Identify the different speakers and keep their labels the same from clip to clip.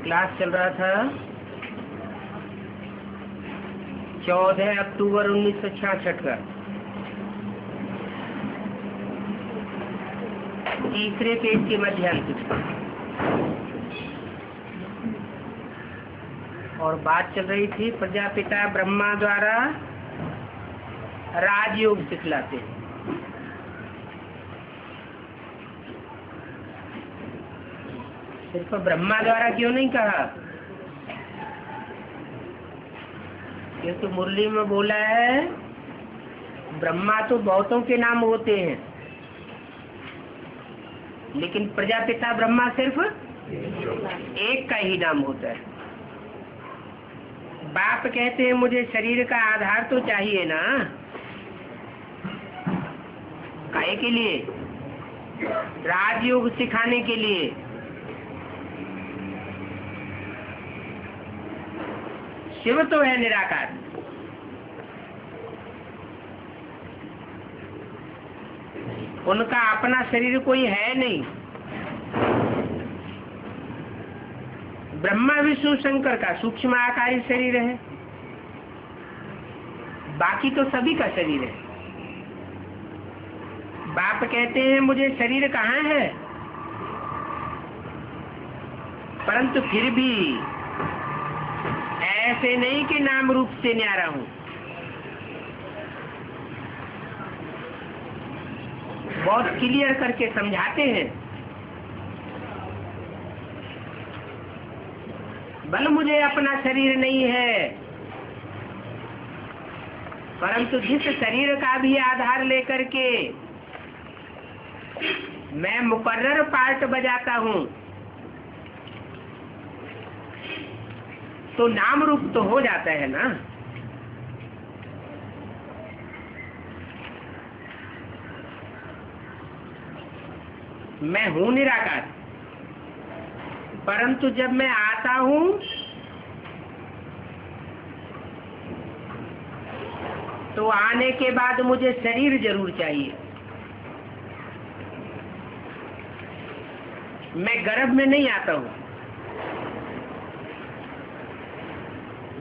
Speaker 1: Class चल रहा था 14 अक्टूबर 1966 का, तीसरे पेज के मध्यांश और बात चल रही थी प्रजापिता ब्रह्मा द्वारा राजयोग सिखलाते। सिर्फ ब्रह्मा द्वारा क्यों नहीं कहा? क्योंकि मुरली में बोला है ब्रह्मा तो बहुतों के नाम होते हैं, लेकिन प्रजापिता ब्रह्मा सिर्फ एक का ही नाम होता है। बाप कहते हैं मुझे शरीर का आधार तो चाहिए ना, काहे के लिए? राजयोग सिखाने के लिए। शिव तो है निराकार, उनका अपना शरीर कोई है नहीं। ब्रह्मा विष्णु शंकर का सूक्ष्म आकारी शरीर है, बाकी तो सभी का शरीर है। बाप कहते हैं मुझे शरीर कहाँ है, परंतु फिर भी ऐसे नहीं कि नाम रूप से न्यारा हूं। बहुत क्लियर करके समझाते हैं। बल मुझे अपना शरीर नहीं है, परंतु जिस शरीर का भी आधार लेकर के मैं मुकर्रर पार्ट बजाता हूं, तो नाम रूप तो हो जाता है ना। मैं हूं निराकार, परंतु जब मैं आता हूं तो आने के बाद मुझे शरीर जरूर चाहिए। मैं गर्भ में नहीं आता हूं,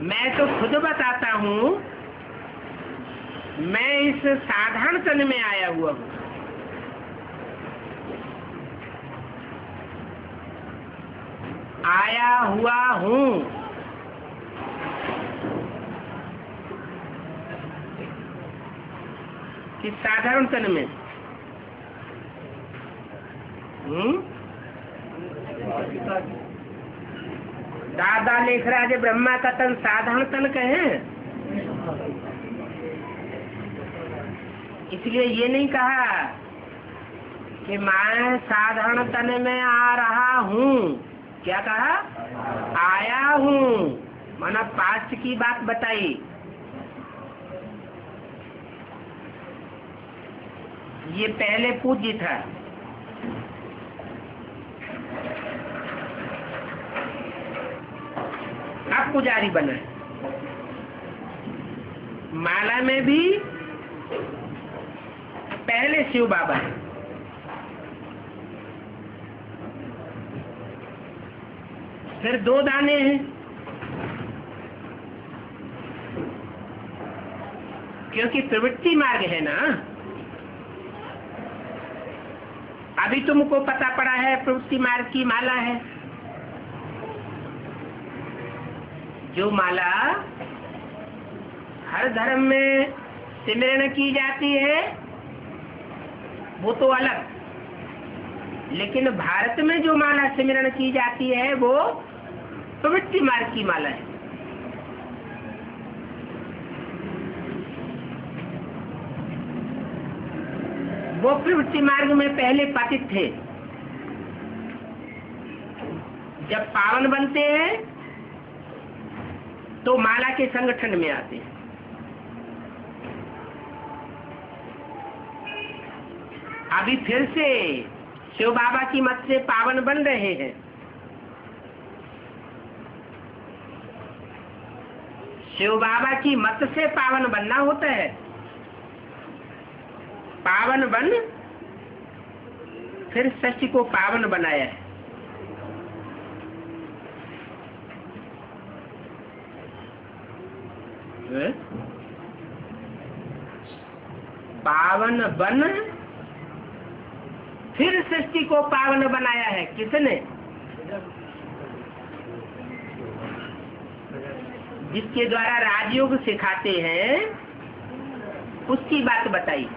Speaker 1: मैं तो खुद बताता हूं मैं इस साधारण तन में आया हुआ हूं। आया हुआ हूं, इस साधारण तन में। दादा लिख रहा है ब्रह्मा का तन साधारण तन कहे, इसलिए ये नहीं कहा कि मैं साधारण तन में आ रहा हूँ। क्या कहा? आया हूँ, माना पास्ट की बात बताई। ये पहले पूज्य था, अब पुजारी बना। माला में भी पहले शिव बाबा है, फिर 2 दाने हैं, क्योंकि प्रवृत्ति मार्ग है ना। अभी तुमको पता पड़ा है प्रवृत्ति मार्ग की माला है। जो माला हर धर्म में सिमरन की जाती है वो तो अलग, लेकिन भारत में जो माला सिमरन की जाती है वो प्रवृत्ति मार्ग की माला है। वो प्रवृत्ति मार्ग में पहले पतित थे, जब पावन बनते हैं तो माला के संगठन में आते हैं। अभी फिर से शिव बाबा की मत से पावन बन रहे हैं। शिव बाबा की मत से पावन बनना होता है। पावन बन फिर षष्ठी को पावन बनाया है। पावन बन फिर सृष्टि को पावन बनाया है। किसने? जिसके द्वारा राजयोग सिखाते हैं उसकी बात बताई।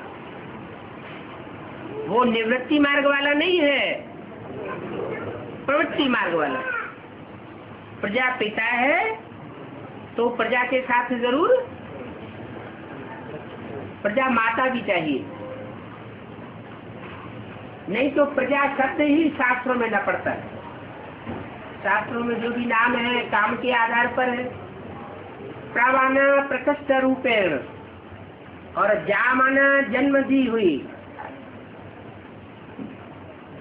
Speaker 1: वो निवृत्ति मार्ग वाला नहीं है, प्रवृत्ति मार्ग वाला। प्रजा पिता है तो प्रजा के साथ जरूर प्रजा माता भी चाहिए, नहीं तो प्रजा शब्द ही शास्त्रों में न पड़ता है। शास्त्रों में जो भी नाम है काम के आधार पर है। प्रवाना प्रकष्ट रूपेण और जामाना जन्म दी हुई,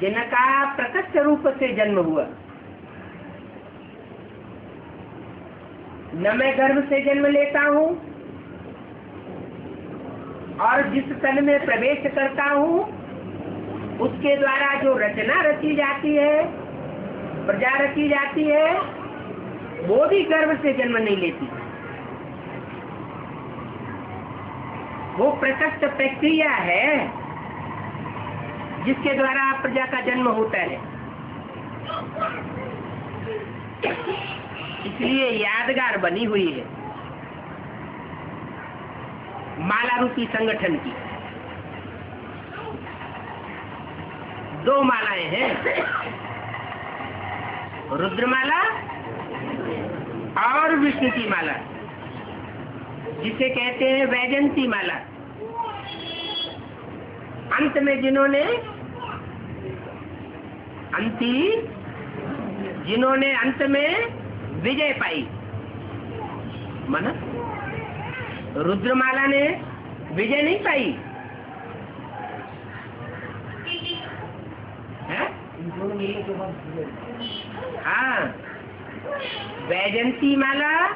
Speaker 1: जिनका प्रकष्ट रूप से जन्म हुआ। न मैं गर्भ से जन्म लेता हूँ और जिस तन में प्रवेश करता हूँ उसके द्वारा जो रचना रची जाती है, प्रजा रची जाती है, वो भी गर्भ से जन्म नहीं लेती। वो प्रकट प्रक्रिया है जिसके द्वारा प्रजा का जन्म होता है। इसलिए यादगार बनी हुई है माला रूपी संगठन की। दो मालाएं हैं, रुद्रमाला और विष्णु की माला, जिसे कहते हैं वैजंती माला। अंत में जिन्होंने अंत में विजय पाई, माना रुद्रमाला ने विजय नहीं पाई है? हाँ, वैजंती माला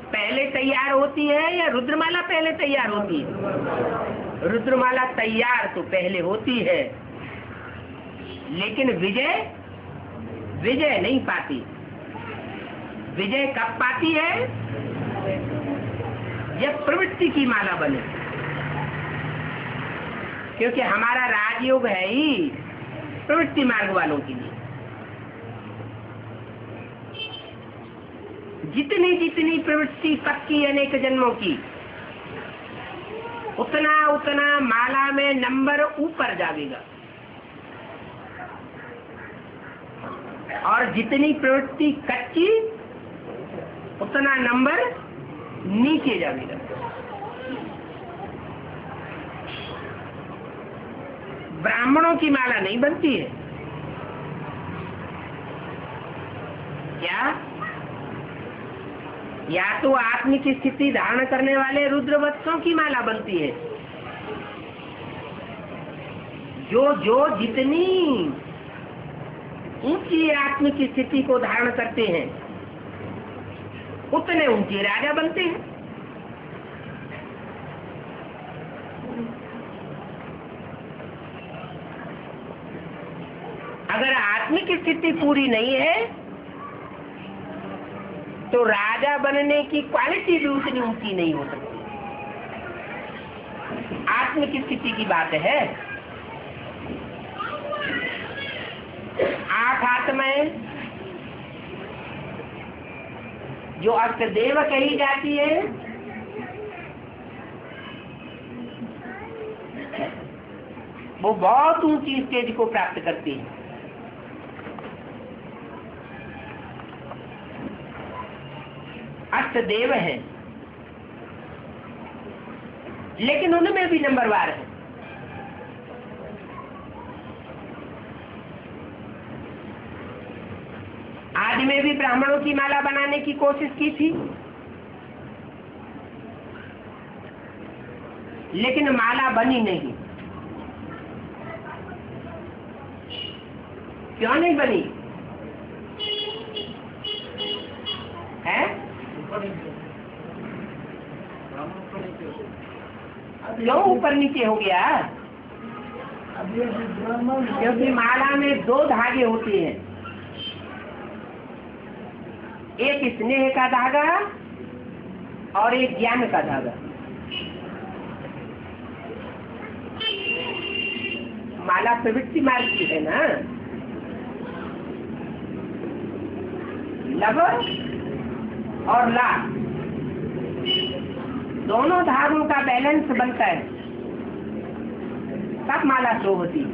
Speaker 1: पहले तैयार होती है या रुद्रमाला पहले तैयार होती है? रुद्रमाला तैयार तो पहले होती है, लेकिन विजय नहीं पाती। विजय कब पाती है? जब प्रवृत्ति की माला बने। क्योंकि हमारा राजयोग है ही प्रवृत्ति मार्ग वालों के लिए। जितनी जितनी प्रवृत्ति पक्की अनेक जन्मों की, उतना उतना माला में नंबर ऊपर जाएगा, और जितनी प्रवृत्ति कच्ची उतना नंबर नीचे जाएगा। ब्राह्मणों की माला नहीं बनती है क्या? या तो आत्मिक स्थिति धारण करने वाले रुद्रवत्सों की माला बनती है। जो जितनी ऊंची आत्मिक स्थिति को धारण करते हैं उतने ऊंचे राजा बनते हैं। अगर आत्मिक स्थिति पूरी नहीं है तो राजा बनने की क्वालिटी भी उतनी ऊंची नहीं हो सकती। आत्मिक स्थिति की बात है। 8 आत्माएं जो अष्टदेव कही जाती है, वो बहुत ऊंची स्टेज को प्राप्त करती है। अष्टदेव है, लेकिन उनमें भी नंबरवार है। आदि में भी ब्राह्मणों की माला बनाने की कोशिश की थी, लेकिन माला बनी नहीं। क्यों नहीं बनी है? क्यों ऊपर नीचे हो गया? क्योंकि माला में 2 धागे होते हैं, एक स्नेह का धागा और एक ज्ञान का धागा। माला प्रवृत्ति मार्ग की है ना, लव और ला दोनों धागों का बैलेंस बनता है, तब माला शो होती है।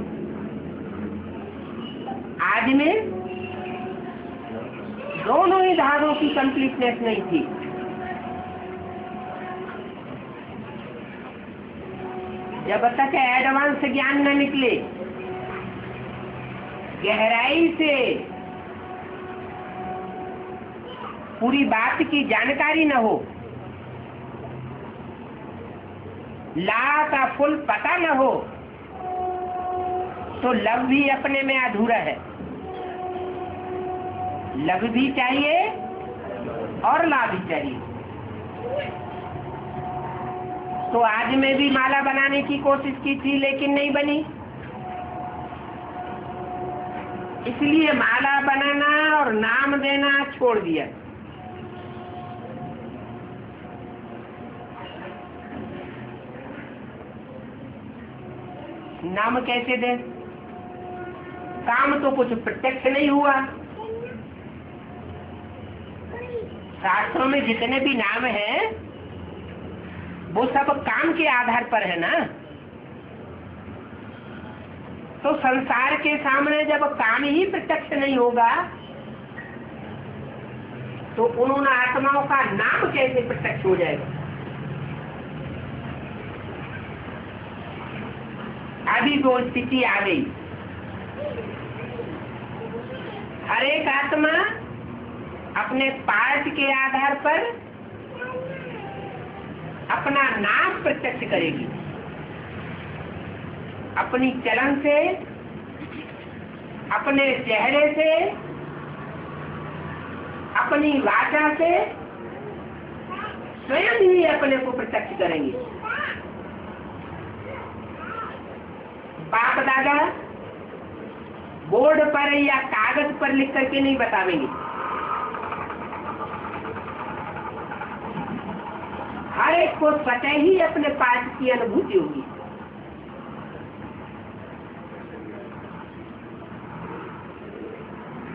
Speaker 1: आज में दोनों ही धागों की कंप्लीटनेस नहीं थी। जब तक एडवांस ज्ञान न निकले, गहराई से पूरी बात की जानकारी न हो, ला का फुल पता न हो, तो लव भी अपने में अधूरा है। लव भी चाहिए और ला भी चाहिए। तो आज में भी माला बनाने की कोशिश की थी, लेकिन नहीं बनी। इसलिए माला बनाना और नाम देना छोड़ दिया। नाम कैसे दे? काम तो कुछ प्रत्यक्ष नहीं हुआ। शास्त्रों में जितने भी नाम हैं, वो सब काम के आधार पर है ना। तो संसार के सामने जब काम ही प्रत्यक्ष नहीं होगा, तो उन्होंने आत्माओं का नाम कैसे प्रत्यक्ष हो जाएगा? अभी वो स्थिति आ गई। हर एक आत्मा अपने पार्ट के आधार पर अपना नाम प्रत्यक्ष करेगी। अपनी चलन से, अपने चेहरे से, अपनी वाचा से स्वयं ही अपने को प्रत्यक्ष करेंगे। बाप दादा बोर्ड पर या कागज पर लिख करके नहीं बतावेंगे। हर एक को स्वतः ही अपने पाठ की अनुभूति होगी।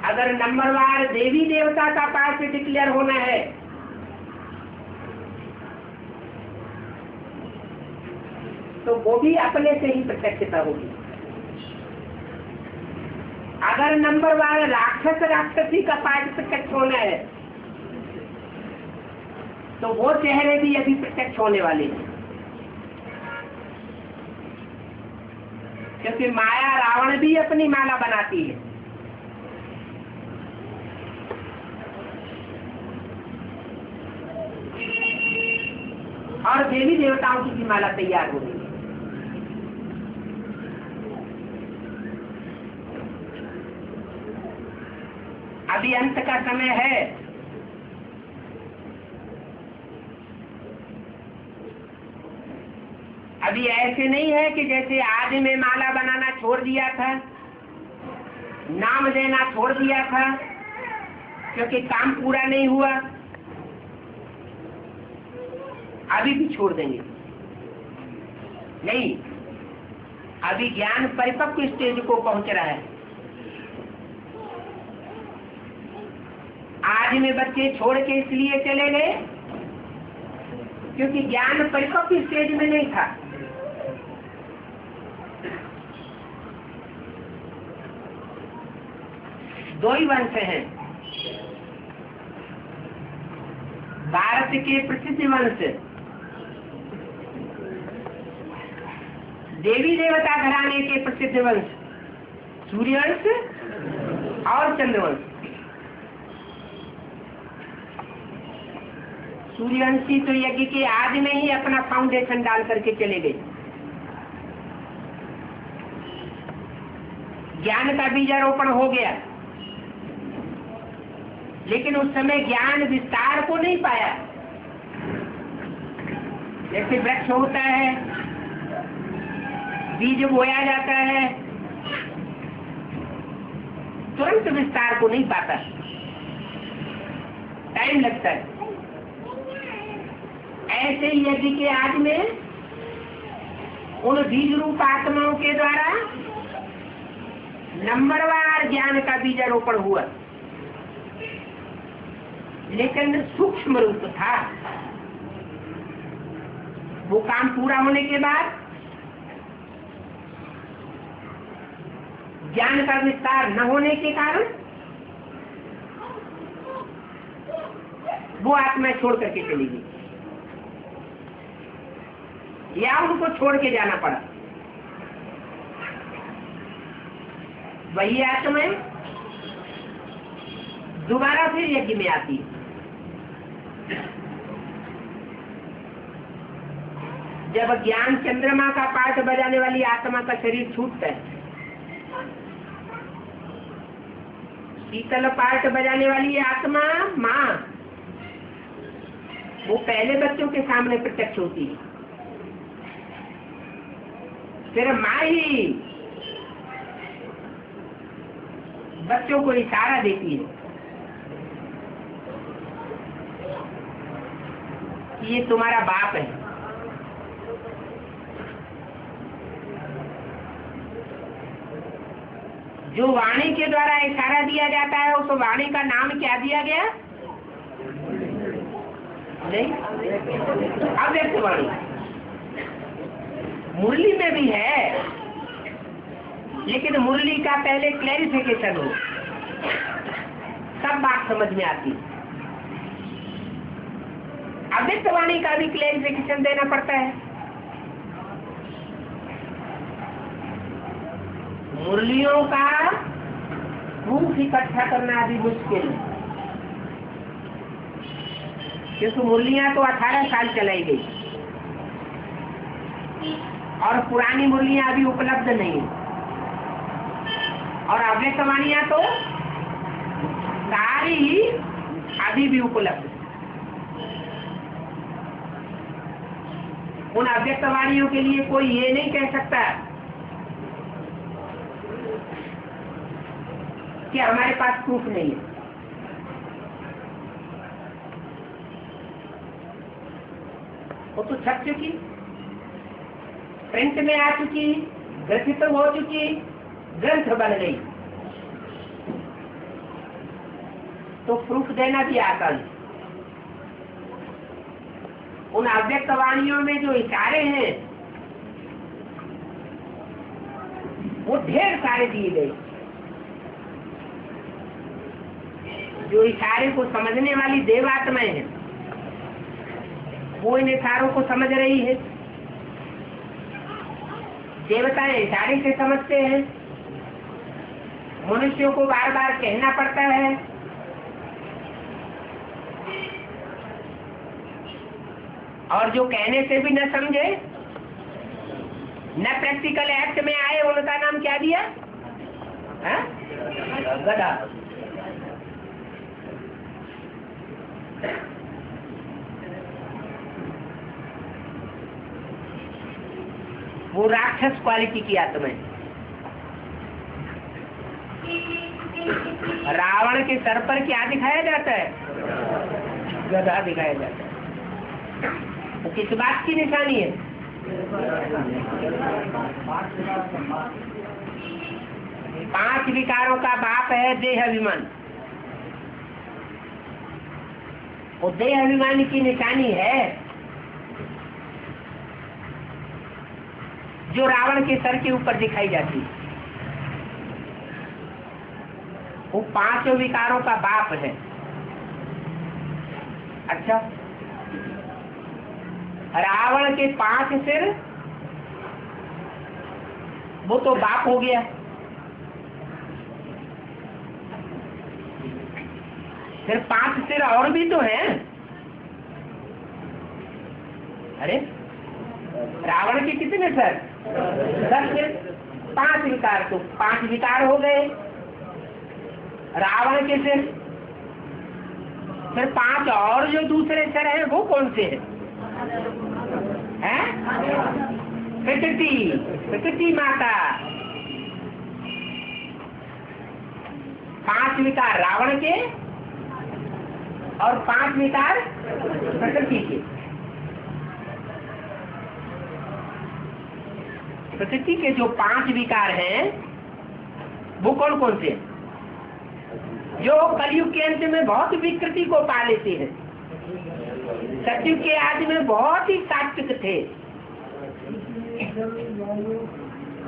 Speaker 1: अगर नंबरवार देवी देवता का पाठ डिक्लेयर होना है, तो वो भी अपने से ही प्रत्यक्षता होगी। अगर नंबरवार राक्षस राक्षसी का पाठ प्रत्यक्ष होना है, तो वो चेहरे भी अभी प्रत्यक्ष होने वाले हैं। क्योंकि माया रावण भी अपनी माला बनाती है। और देवी देवताओं की भी माला तैयार हो गई। अभी अंत का समय है। अभी ऐसे नहीं है कि जैसे आदि में माला बनाना छोड़ दिया था, नाम देना छोड़ दिया था, क्योंकि काम पूरा नहीं हुआ, अभी भी छोड़ देंगे। नहीं, अभी ज्ञान परिपक्व स्टेज को पहुंच रहा है। आज में बच्चे छोड़ के इसलिए चले गए क्योंकि ज्ञान परिपक्व स्टेज में नहीं था। दो ही वंश हैं, भारत के प्रसिद्ध वंश देवी देवता घराने के प्रसिद्ध वंश सूर्यवंश और चंद्रवंश। सूर्यवंशी तो यज्ञ के आदि में ही अपना फाउंडेशन डाल करके चले गए। ज्ञान का बीजारोपण हो गया, लेकिन उस समय ज्ञान विस्तार को नहीं पाया। जैसे वृक्ष होता है, बीज बोया जाता है, तुरंत विस्तार को नहीं पाता, टाइम लगता है। ऐसे ही यज्ञ के आदि में उन बीज रूप आत्माओं के द्वारा नंबरवार ज्ञान का बीजारोपण हुआ, लेकिन सूक्ष्म रूप था। वो काम पूरा होने के बाद ज्ञान का विस्तार न होने के कारण वो आत्मा छोड़ करके चली गई, या उनको छोड़ के जाना पड़ा। वही आत्माएं दोबारा फिर यज्ञ में आती है। जब ज्ञान चंद्रमा का पाठ बजाने वाली आत्मा का शरीर छूटता है, शीतल पाठ बजाने वाली आत्मा माँ वो पहले बच्चों के सामने प्रत्यक्ष होती है, फिर माँ ही बच्चों को इशारा देती है कि ये तुम्हारा बाप है। जो वाणी के द्वारा इशारा दिया जाता है उस वाणी का नाम क्या दिया गया? नहीं, अव्यक्त वाणी। मुरली में भी है, लेकिन मुरली का पहले क्लैरिफिकेशन हो, सब बात समझ में आती। अव्यक्त वाणी का भी क्लैरिफिकेशन देना पड़ता है। मुरलियों का प्रूफ इकट्ठा करना अभी मुश्किल है, क्योंकि मुरलियां तो 18 साल चलाई गई और पुरानी मुरलियां अभी उपलब्ध नहीं है, और अव्यक्त वाणियां तो सारी अभी भी उपलब्ध है। उन अव्यक्त वाणियों के लिए कोई ये नहीं कह सकता कि हमारे पास प्रूफ नहीं है। वो तो छप चुकी, प्रिंट में आ चुकी, ग्रथित हो चुकी, ग्रंथ बन गई, तो प्रूफ देना भी आसान। उन अव्यक्त वाणियों में जो इशारे हैं वो ढेर सारे दिए गए। जो इशारे को समझने वाली देवात्माएं हैं वो इन इशारों को समझ रही है। देवताएं इशारे से समझते हैं, मनुष्यों को बार बार कहना पड़ता है। और जो कहने से भी न समझे, न प्रैक्टिकल एक्ट में आए, उनका नाम क्या दिया? गधा। वो राक्षस क्वालिटी की आत्मा है। रावण के सर पर क्या दिखाया जाता है? गधा दिखाया जाता है। वो किस बात की निशानी है? पांच विकारों का बाप है देह अभिमान। वो देह अभिमान की निशानी है जो रावण के सर के ऊपर दिखाई जाती है। वो पांचों विकारों का बाप है। अच्छा, रावण के 5 सिर, वो तो बाप हो गया। फिर 5 सिर और भी तो हैं। अरे रावण के कितने सर? 10 सिर, 5 विकार, तो 5 विकार हो गए रावण के सिर। फिर 5 और जो दूसरे सिर हैं वो कौन से हैं? प्रकृति माता। 5 विकार रावण के और 5 विकार प्रकृति के। प्रकृति के जो 5 विकार हैं वो कौन कौन से? जो कलयुग के अंत में बहुत विकृति को पा लेते हैं। सतयुग के आदि में बहुत ही सात्विक थे।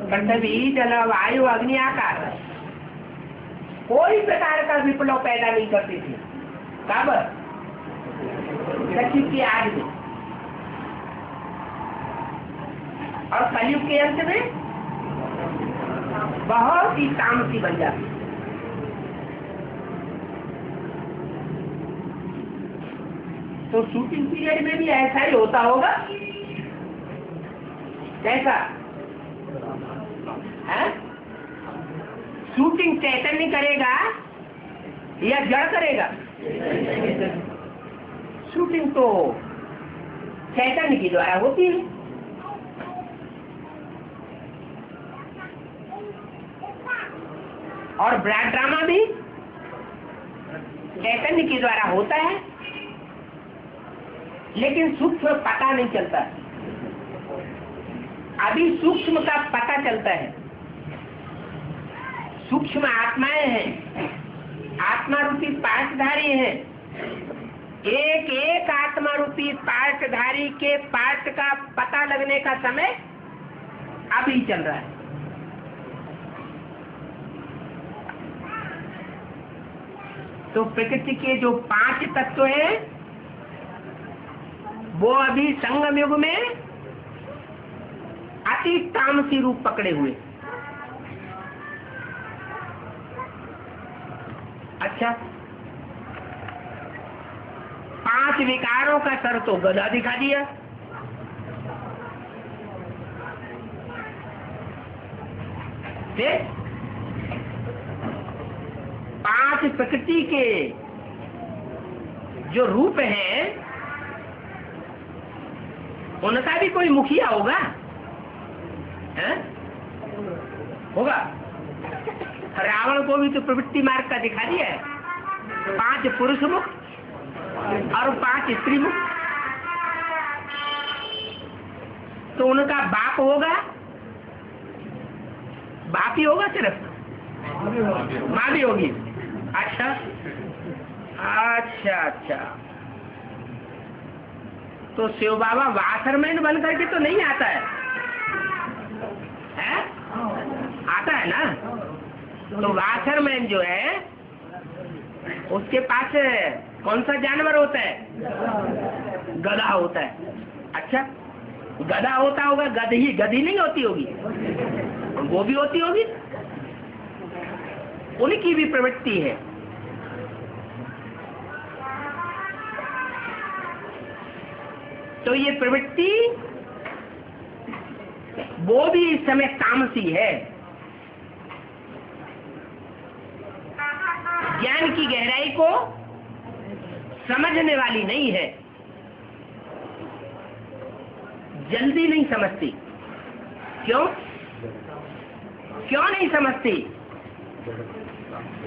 Speaker 1: पृथ्वी, जल, वायु, अग्नि, आकाश, कोई प्रकार का विप्लव पैदा नहीं करते थे। कब? सतयुग के आदि में। और कलयुग के अंत में बहुत ही तामसी बन जाती। तो शूटिंग पीरियड में भी ऐसा ही होता होगा। कैसा है? शूटिंग चैतन्य करेगा या जड़ करेगा? शूटिंग तो चैतन्य की द्वारा होती है। और ब्रैड ड्रामा भी चैतन्य के द्वारा होता है, लेकिन सूक्ष्म पता नहीं चलता। अभी सूक्ष्म का पता चलता है। सूक्ष्म आत्माएं हैं, आत्मा रूपी पार्टधारी हैं। एक एक आत्मा रूपी पार्टधारी के पार्ट का पता लगने का समय अभी चल रहा है। तो प्रकृति के जो 5 तत्व हैं वो अभी संगम युग में अति तामसी रूप पकड़े हुए। अच्छा, 5 विकारों का सर तो गधा दिखा दिया। फिर 5 प्रकृति के जो रूप हैं उनका भी कोई मुखिया होगा, है? होगा। रावण को भी तो प्रवृत्ति मार्ग का दिखा दिया है। 5 पुरुष मुख और 5 स्त्री मुख। तो उनका बाप होगा, बाप ही होगा, सिर्फ माँ भी होगी। अच्छा अच्छा अच्छा, तो शिव बाबा वाशरमैन बन करके तो नहीं आता है? आता है ना? तो वाशरमैन जो है उसके पास कौन सा जानवर होता है? गधा होता है। अच्छा, गधा होता होगा, गधी नहीं होती होगी? वो भी होती होगी। उनकी भी प्रवृत्ति है। तो ये प्रवृत्ति वो भी इस समय तामसी है। ज्ञान की गहराई को समझने वाली नहीं है, जल्दी नहीं समझती। क्यों नहीं समझती?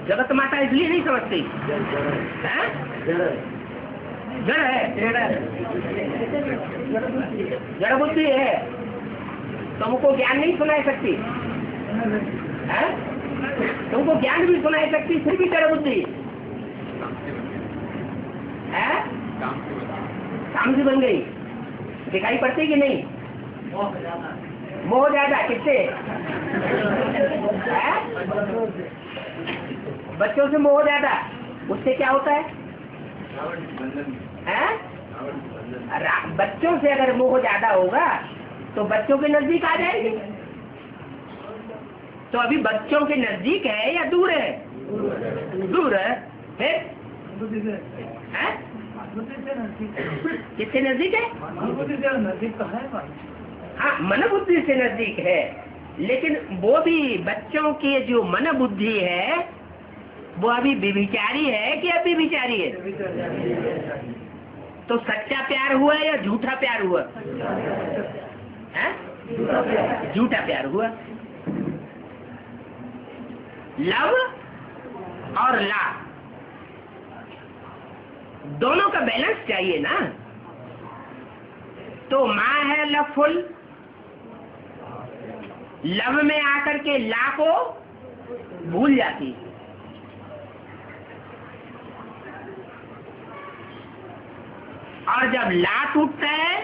Speaker 1: जगत माता इसलिए नहीं समझती है, जड़ है, जड़ बुद्धि है। तुमको ज्ञान नहीं सुनाई सकती है? तुमको ज्ञान भी सुनाई सकती, फिर भी तेरा बुद्धि है काम से बन गई। दिखाई पड़ती कि नहीं? मोह ज्यादा किससे है? बच्चों से मोह ज्यादा, उससे क्या होता है? बच्चों से अगर मोह ज्यादा होगा तो बच्चों के नजदीक आ जाएगी। तो अभी बच्चों के नजदीक है या दूर है? दूर है। फिर किससे नजदीक है?
Speaker 2: नजदीक तो है।
Speaker 1: हाँ, मन बुद्धि से नजदीक है, लेकिन वो भी बच्चों की जो मन बुद्धि है वो अभी विचारी है कि अभी विचारी है? तो सच्चा प्यार हुआ या झूठा प्यार हुआ? झूठा प्यार हुआ। लव और लाभ दोनों का बैलेंस चाहिए ना। तो माँ है लवफुल, लव में आकर के ला को भूल जाती, और जब ला टूटता है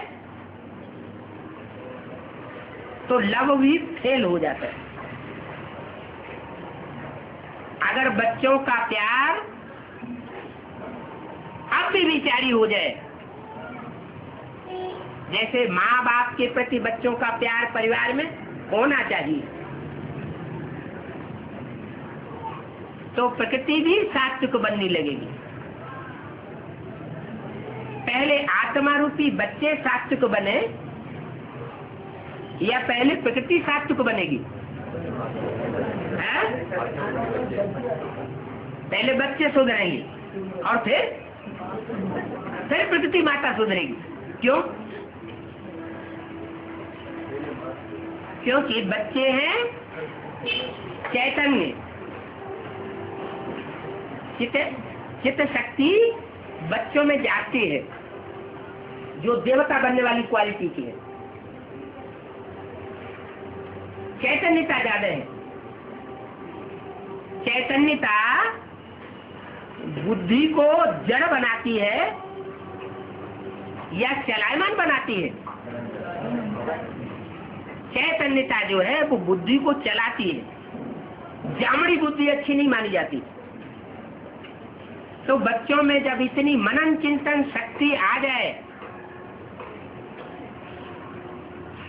Speaker 1: तो लव भी फेल हो जाता है। अगर बच्चों का प्यार अब भी विचारी हो जाए, जैसे माँ बाप के प्रति बच्चों का प्यार परिवार में होना चाहिए, तो प्रकृति भी सात्विक बनने लगेगी। पहले आत्मा रूपी बच्चे सात्विक बने या पहले प्रकृति सात्विक बनेगी? पहले बच्चे सुधरेंगे और फिर प्रकृति माता सुधरेगी। क्यों? क्योंकि बच्चे हैं चैतन्य, चित्त शक्ति बच्चों में जाती है, जो देवता बनने वाली क्वालिटी की है। चैतन्यता ज्यादा है। चैतन्यता बुद्धि को जड़ बनाती है या चलायमान बनाती है? चैतन्यता जो है वो बुद्धि को चलाती है। जामड़ी बुद्धि अच्छी नहीं मानी जाती। तो बच्चों में जब इतनी मनन चिंतन शक्ति आ जाए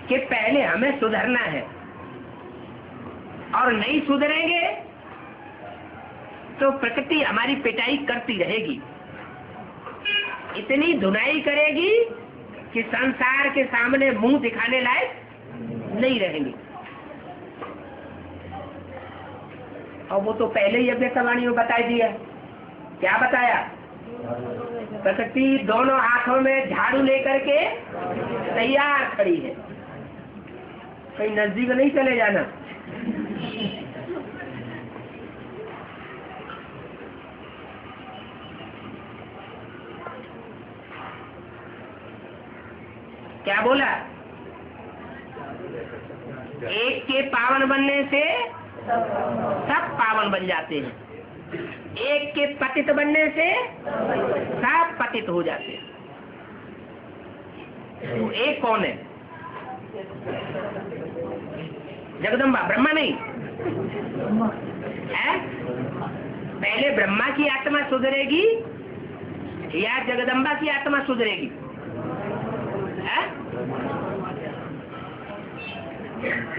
Speaker 1: कि पहले हमें सुधरना है और नहीं सुधरेंगे तो प्रकृति हमारी पिटाई करती रहेगी, इतनी धुनाई करेगी कि संसार के सामने मुंह दिखाने लायक नहीं रहेंगे। और वो तो पहले ही अभ्यसवाणी में बताई दिया। क्या बताया? प्रकृति दोनों हाथों में झाड़ू लेकर के तैयार खड़ी है, कहीं नजदीक नहीं चले जाना। क्या बोला? एक के पावन बनने से सब पावन बन जाते हैं, एक के पतित बनने से सब पतित हो जाते हैं। तो एक कौन है? जगदम्बा, ब्रह्मा नहीं है? पहले ब्रह्मा की आत्मा सुधरेगी या जगदम्बा की आत्मा सुधरेगी? है?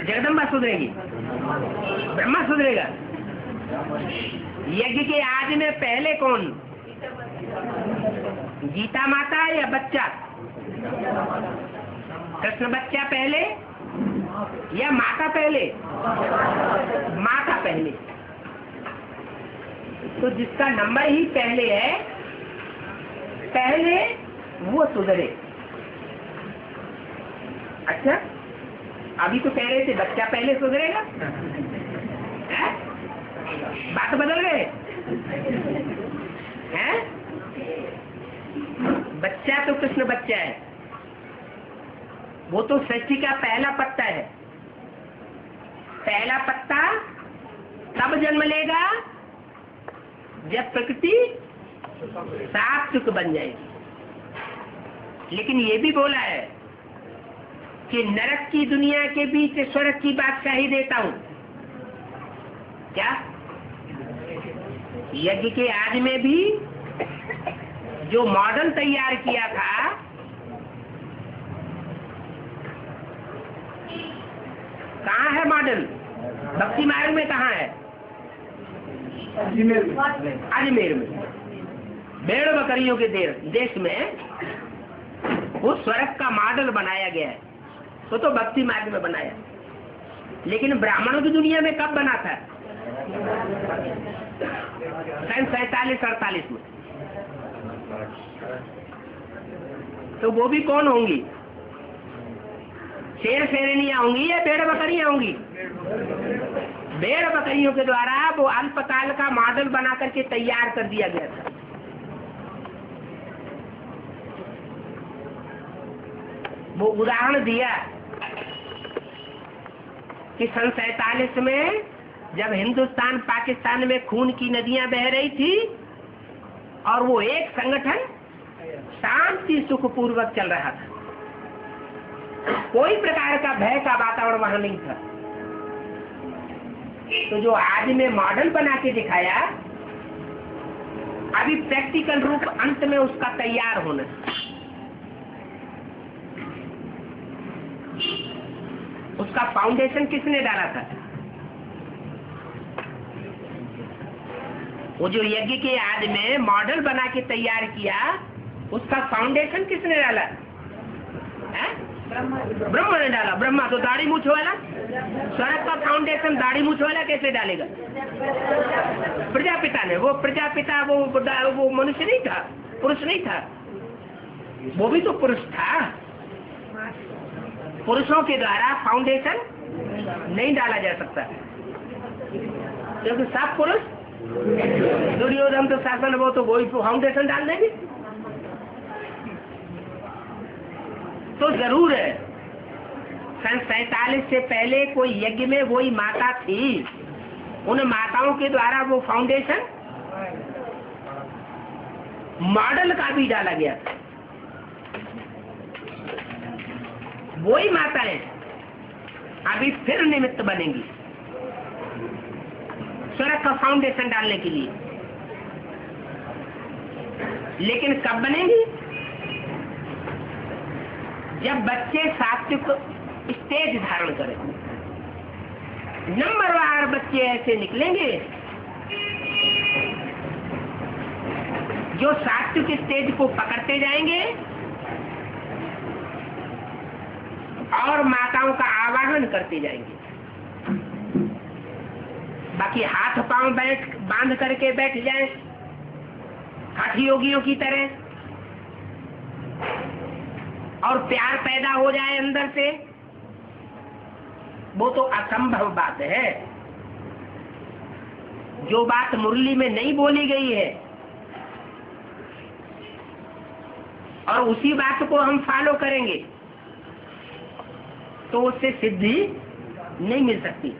Speaker 1: जगदम्बा सुधरेगी, ब्रह्मा सुधरेगा। यज्ञ के आदि में पहले कौन? गीता माता या बच्चा? कृष्ण बच्चा पहले या माता पहले? माता पहले। तो जिसका नंबर ही पहले है, पहले वो सुधरे। अच्छा, अभी तो कह रहे थे बच्चा पहले सुधरेगा, बात बदल गए हैं? बच्चा तो कृष्ण बच्चा है, वो तो सृष्टि का पहला पत्ता है, पहला पत्ता तब जन्म लेगा जब प्रकृति सात्विक बन जाएगी। लेकिन ये भी बोला है कि नरक की दुनिया के बीच स्वर्ग की बादशाही देता हूं। क्या? यज्ञ के आदि में भी जो मॉडल तैयार किया था, कहाँ है मॉडल? भक्ति मार्ग में कहाँ है? अजमेर में, भेड़ बकरियों के देश में वो स्वर्ग का मॉडल बनाया गया है। तो भक्ति मार्ग में बनाया, लेकिन ब्राह्मणों की दुनिया में कब बना था? 47-48 में। तो वो भी कौन होंगी? शेर शेरनियां होंगी या भेड़ बकरियां होंगी? भेड़ बकरियों के द्वारा वो अल्पकाल का मॉडल बना करके तैयार कर दिया गया था। वो उदाहरण दिया कि 47 में जब हिंदुस्तान पाकिस्तान में खून की नदियां बह रही थी और वो एक संगठन शांति सुखपूर्वक चल रहा था, कोई प्रकार का भय का वातावरण वहां नहीं था। तो जो आज में मॉडल बना के दिखाया, अभी प्रैक्टिकल रूप अंत में उसका तैयार होना। उसका फाउंडेशन किसने डाला था? वो जो यज्ञ के आदि में मॉडल बना के तैयार किया, उसका फाउंडेशन किसने डाला? ब्रह्मा ने डाला। ब्रह्मा तो दाढ़ी मूछ वाला, स्वर्ग का फाउंडेशन दाढ़ी मूछ वाला कैसे डालेगा? प्रजापिता ने। वो प्रजापिता वो मनुष्य नहीं था, पुरुष नहीं था, वो भी तो पुरुष था। पुरुषों के द्वारा फाउंडेशन नहीं डाला जा सकता, क्योंकि सब पुरुष। दुर्योधन तो शासन, वो तो वही फाउंडेशन डाल देंगे। तो जरूर है 47 से पहले कोई यज्ञ में वही माता थी, उन माताओं के द्वारा वो फाउंडेशन मॉडल का भी डाला गया था। वही माताएं अभी फिर निमित्त बनेंगी स्वर्ग का फाउंडेशन डालने के लिए। लेकिन कब बनेंगी? जब बच्चे सात्विक स्टेज धारण करें। नंबरवार बच्चे ऐसे निकलेंगे जो सात्विक स्टेज को पकड़ते जाएंगे और माताओं का आवाहन करते जाएंगे। बाकी हाथ पांव बांध करके बैठ जाए हठ योगियों की तरह और प्यार पैदा हो जाए अंदर से, वो तो असंभव बात है। जो बात मुरली में नहीं बोली गई है और उसी बात को हम फॉलो करेंगे तो उससे सिद्धि नहीं मिल सकती।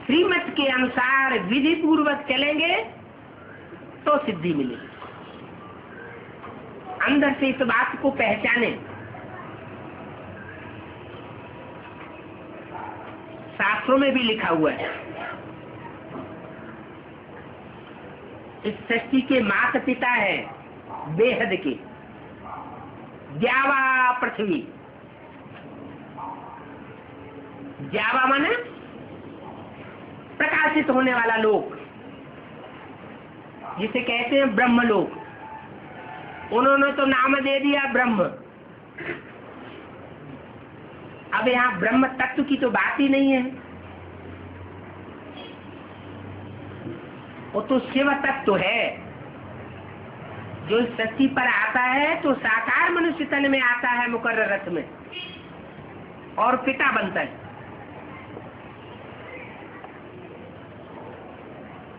Speaker 1: श्रीमत के अनुसार विधि पूर्वक चलेंगे तो सिद्धि मिलेगी। अंदर से इस बात को पहचाने। शास्त्रों में भी लिखा हुआ है, इस सृष्टि के माता पिता है बेहद के, ज्यावा पृथ्वी। ज्यावा माने प्रकाशित होने वाला लोक, जिसे कहते हैं ब्रह्मलोक। उन्होंने तो नाम दे दिया ब्रह्म। अब यहाँ ब्रह्म तत्व की तो बात ही नहीं है, वो तो शिव तत्व है जो इस सृष्टि पर आता है तो साकार मनुष्य तन में आता है मुकर्रर रथ में और पिता बनता है।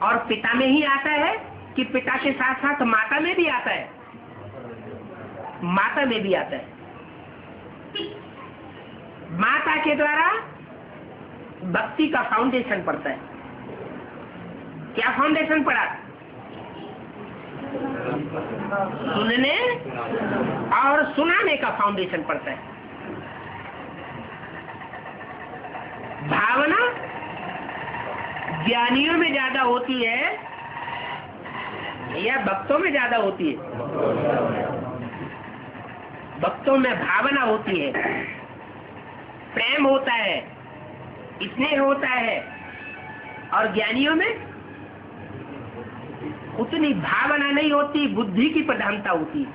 Speaker 1: और पिता में ही आता है कि पिता के साथ साथ माता में भी आता है? माता में भी आता है। माता के द्वारा भक्ति का फाउंडेशन पड़ता है। क्या फाउंडेशन पड़ा? सुनने और सुनाने का फाउंडेशन पड़ता है। भावना ज्ञानियों में ज्यादा होती है या भक्तों में ज्यादा होती है? भक्तों में भावना होती है, प्रेम होता है, स्नेह होता है, और ज्ञानियों में उतनी भावना नहीं होती, बुद्धि की प्रधानता होती है।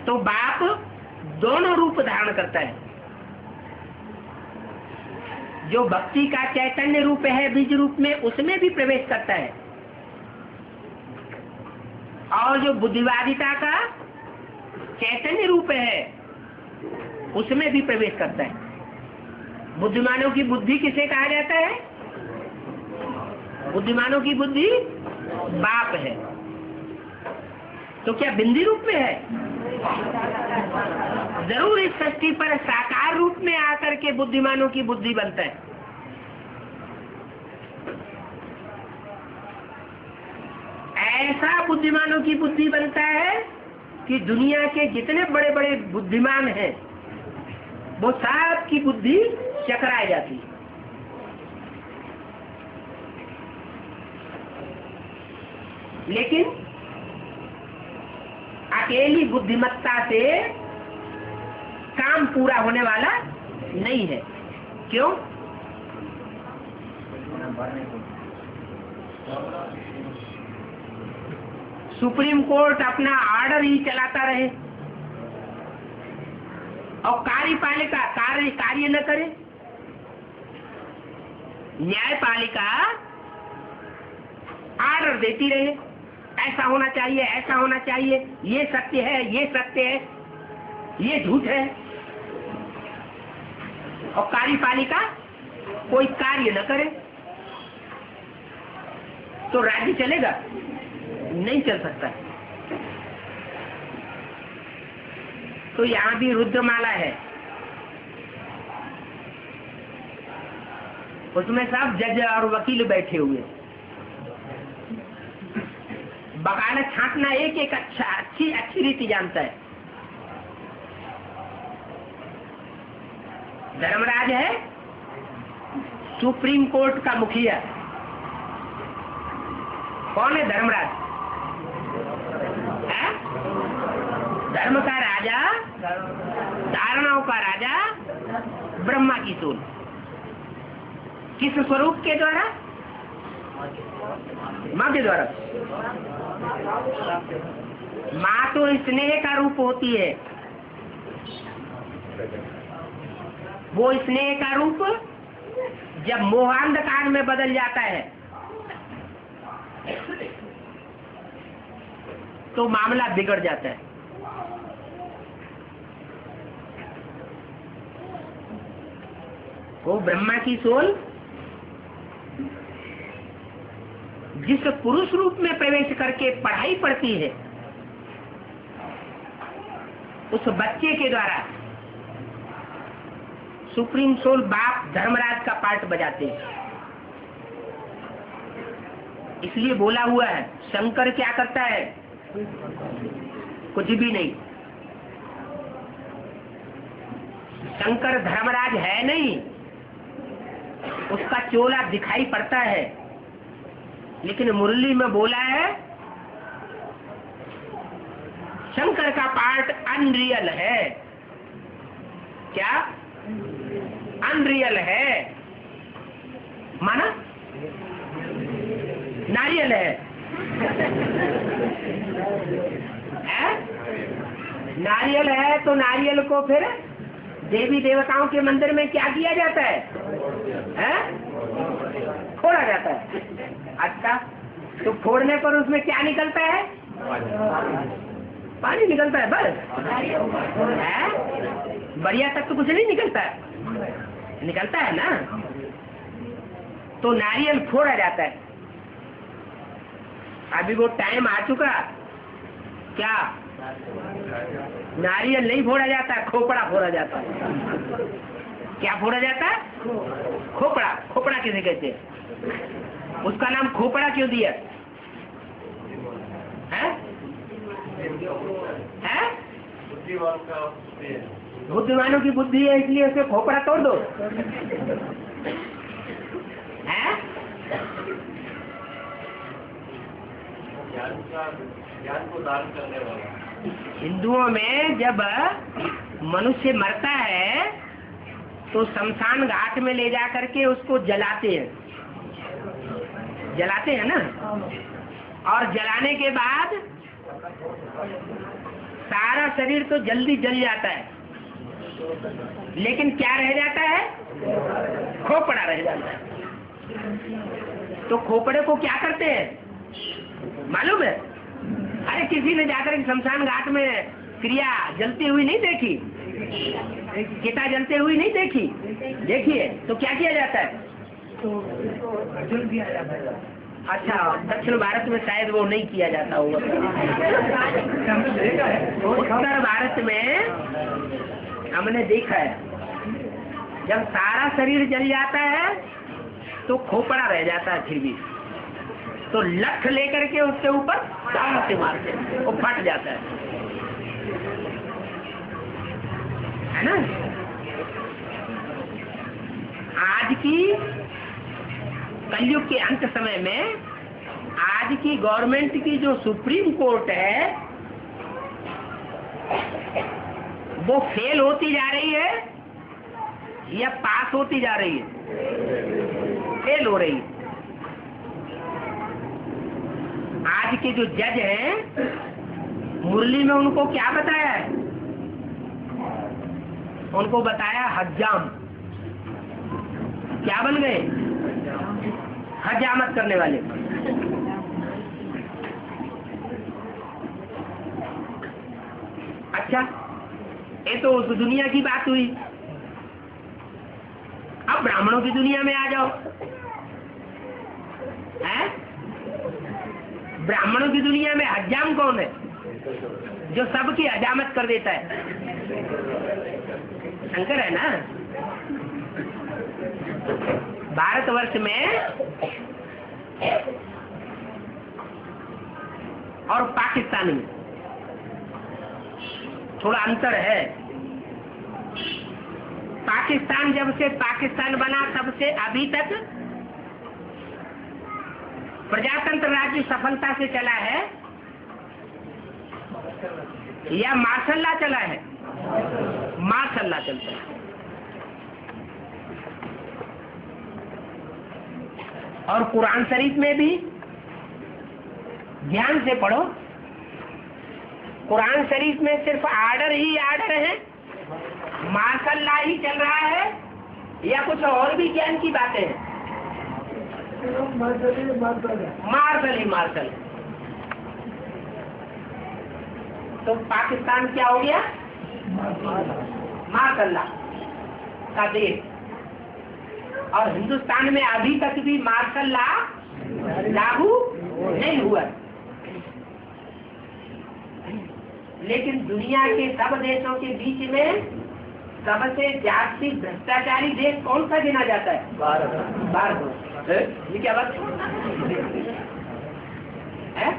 Speaker 1: तो बाप दोनों रूप धारण करता है। जो भक्ति का चैतन्य रूप है बीज रूप में, उसमें भी प्रवेश करता है, और जो बुद्धिवादिता का चैतन्य रूप है उसमें भी प्रवेश करता है। बुद्धिमानों की बुद्धि किसे कहा जाता है? बुद्धिमानों की बुद्धि बाप है। तो क्या बिंदी रूप में है? जरूर इस सृष्टि पर साकार रूप में आकर के बुद्धिमानों की बुद्धि बनता है। ऐसा बुद्धिमानों की बुद्धि बनता है कि दुनिया के जितने बड़े बड़े बुद्धिमान हैं वो सब की बुद्धि चकराई जाती है। लेकिन अकेली बुद्धिमत्ता से काम पूरा होने वाला नहीं है। क्यों? सुप्रीम कोर्ट अपना ऑर्डर ही चलाता रहे और कार्यपालिका कार्य न करे, न्यायपालिका ऑर्डर देती रहे, ऐसा होना चाहिए, ऐसा होना चाहिए, ये सत्य है, ये सत्य है, ये झूठ है, और कार्यपालिका कोई कार्य न करे तो राज्य चलेगा? नहीं चल सकता। तो यहाँ भी रुद्रमाला है, उसमें सब जज और वकील बैठे हुए, बकायदा छांटना एक एक अच्छी रीति जानता है। धर्मराज है सुप्रीम कोर्ट का मुखिया। कौन है धर्मराज? है? धर्म का राजा, धारणाओं का राजा, ब्रह्मा की सूल। किस स्वरूप के द्वारा? माँ के द्वारा। माँ तो स्नेह का रूप होती है। वो स्नेह का रूप जब मोहांधकार में बदल जाता है तो मामला बिगड़ जाता है। वो ब्रह्मा की सोल जिस पुरुष रूप में प्रवेश करके पढ़ाई पढ़ती है, उस बच्चे के द्वारा सुप्रीम सोल बाप धर्मराज का पार्ट बजाते हैं। इसलिए बोला हुआ है, शंकर क्या करता है? कुछ भी नहीं। शंकर धर्मराज है नहीं, उसका चोला दिखाई पड़ता है, लेकिन मुरली में बोला है शंकर का पार्ट अनरियल है। क्या? अनरियल है, माना नारियल है। नारियल है तो नारियल को फिर देवी देवताओं के मंदिर में क्या किया जाता है? फोड़ा जाता है। अच्छा, तो फोड़ने पर उसमें क्या निकलता है? पानी निकलता है बस। बढ़िया तक तो कुछ नहीं निकलता है। निकलता है ना। तो नारियल फोड़ा जाता है। अभी वो टाइम आ चुका क्या? नारियल नहीं फोड़ा जाता, खोपड़ा फोड़ा जाता है। क्या फोड़ा जाता है? खोपड़ा। खोपड़ा किसे कहते हैं? उसका नाम खोपड़ा क्यों दिया है? बुद्धिमानों की बुद्धि है इसलिए उसे खोपड़ा तोड़ दो है?
Speaker 3: ज्ञान को दान करने वाला।
Speaker 1: हिंदुओं में जब मनुष्य मरता है तो शमशान घाट में ले जा करके उसको जलाते हैं ना, और जलाने के बाद सारा शरीर तो जल्दी जल जाता है, लेकिन क्या रह जाता है? खोपड़ा रह जाता है। तो खोपड़े को क्या करते हैं मालूम है? अरे किसी ने जाकर शमशान घाट में क्रिया जलती हुई नहीं देखी, चिता जलते हुई नहीं देखी, देखिए तो क्या किया जाता है?
Speaker 2: जल दिया जाता है।
Speaker 1: अच्छा, दक्षिण भारत में शायद वो नहीं किया जाता होगा। उत्तर भारत में हमने देखा है जब सारा शरीर जल जाता है तो खोपड़ा रह जाता है, फिर भी तो लठ लेकर के उसके ऊपर दांव से मारते हैं, वो फट जाता है ना। आज की कलयुग के अंत समय में आज की गवर्नमेंट की जो सुप्रीम कोर्ट है वो फेल होती जा रही है या पास होती जा रही है? फेल हो रही है। आज के जो जज हैं मुरली में उनको क्या बताया है? उनको बताया हज्जाम। क्या बन गए? हजामत करने वाले। अच्छा, ये तो उस दुनिया की बात हुई। अब ब्राह्मणों की दुनिया में आ जाओ। हैं? ब्राह्मणों की दुनिया में हज्जाम कौन है? जो सबकी हजामत कर देता है। शंकर है ना। भारतवर्ष में और पाकिस्तान में थोड़ा अंतर है। पाकिस्तान जब से पाकिस्तान बना तब से अभी तक प्रजातंत्र राज्य सफलता से चला है या मार्शल लॉ चला है? मार्शल लॉ चलता है। और कुरान शरीफ में भी ध्यान से पढ़ो, कुरान शरीफ में सिर्फ आर्डर ही आर्डर है, मार्शल लॉ ही चल रहा है या कुछ और भी ज्ञान की बातें हैं? मार्शल ही मार्शल। तो पाकिस्तान क्या हो गया? मार्शल लॉ का देश। और हिंदुस्तान में अभी तक भी मार्शल लॉ लागू नहीं हुआ। लेकिन दुनिया के सब देशों के बीच में सबसे जाति भ्रष्टाचारी देश कौन सा गिना जाता है? भारत। ये क्या बात है?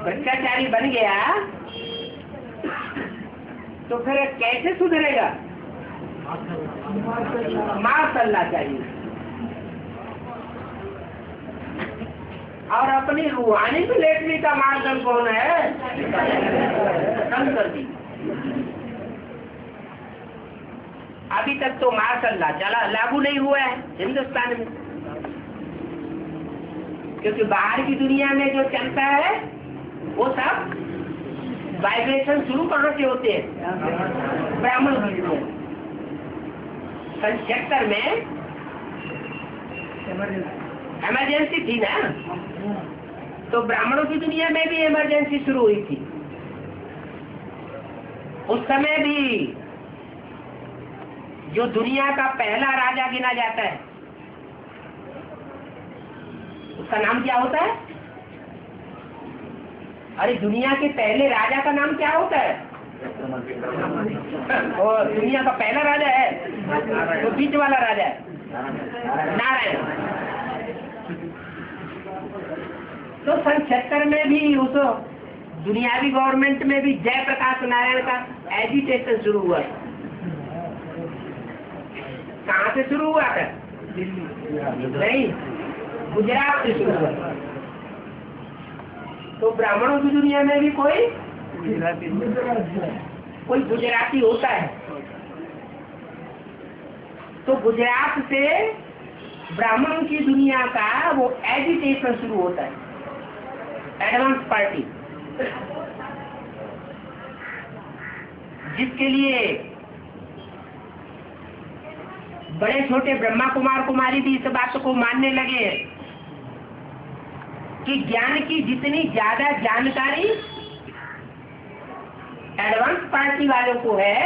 Speaker 1: भ्रष्टाचारी बन गया तो फिर कैसे सुधरेगा? मार्शल लॉ चाहिए। और अपनी रूहानी मिलिट्री का मार्शल कौन है? शंकर जी। अभी तक तो मार्शल लॉ चला लागू नहीं हुआ है हिंदुस्तान में, क्योंकि बाहर की दुनिया में जो चलता है वो सब वाइब्रेशन शुरू कहाँ से होते हैं? ब्राह्मण की दुनिया। 76 में इमरजेंसी थी ना, तो ब्राह्मणों की दुनिया में भी इमरजेंसी शुरू हुई थी। उस समय भी जो दुनिया का पहला राजा गिना जाता है उसका नाम क्या होता है? अरे दुनिया के पहले राजा का नाम क्या होता है? और दुनिया का पहला राजा है तो बीच वाला राजा है नारायण। तो सन 76 में भी उस दुनियावी गवर्नमेंट में भी जयप्रकाश नारायण का एजिटेशन शुरू हुआ। कहाँ से शुरू हुआ था? नहीं, गुजरात से शुरू हुआ। तो ब्राह्मणों की दुनिया में भी कोई गुजराती होता है। तो गुजरात से ब्राह्मणों की दुनिया का वो एजिटेशन शुरू होता है, एडवांस पार्टी, जिसके लिए बड़े छोटे ब्रह्मा कुमार कुमारी भी इस बात को मानने लगे कि ज्ञान की जितनी ज्यादा जानकारी एडवांस पार्टी वालों को है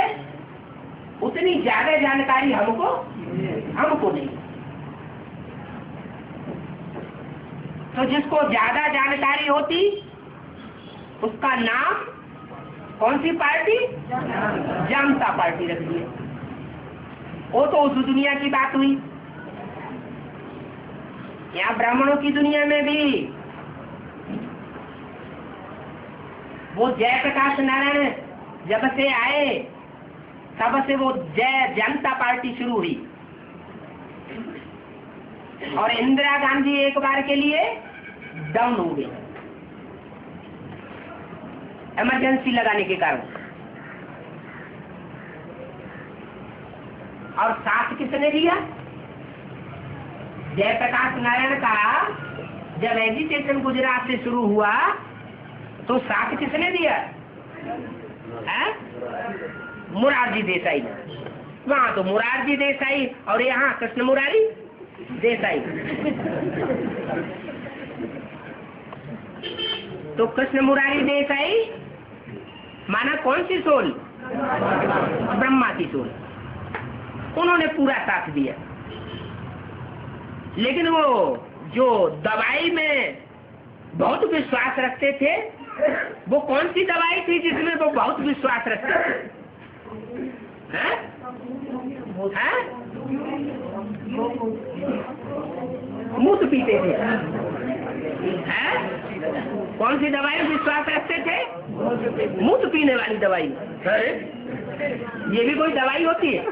Speaker 1: उतनी ज्यादा जानकारी हमको नहीं। तो जिसको ज्यादा जानकारी होती उसका नाम कौन सी पार्टी? जनता पार्टी रख दी। वो तो उस दुनिया की बात हुई। यहाँ ब्राह्मणों की दुनिया में भी वो जयप्रकाश नारायण जब से आए तब से वो जनता पार्टी शुरू हुई। और इंदिरा गांधी एक बार के लिए डाउन हो गई इमरजेंसी लगाने के कारण। और साथ किसने दिया? जयप्रकाश नारायण का जब एजिटेशन गुजरात से शुरू हुआ तो साथ किसने दिया? मुरारजी देसाई ने। वहाँ तो मुरारजी देसाई और यहाँ कृष्ण मुरारी देसाई। तो कृष्ण मुरारी देसाई माना कौन सी सोल? ब्रह्मा की सोल। उन्होंने पूरा साथ दिया। लेकिन वो जो दवाई में बहुत विश्वास रखते थे, वो कौन सी दवाई थी जिसमें वो बहुत विश्वास रखते थे? मूत पीते थे। कौन सी दवाई विश्वास रखते थे? मूत पीने वाली दवाई। ये भी कोई दवाई होती है?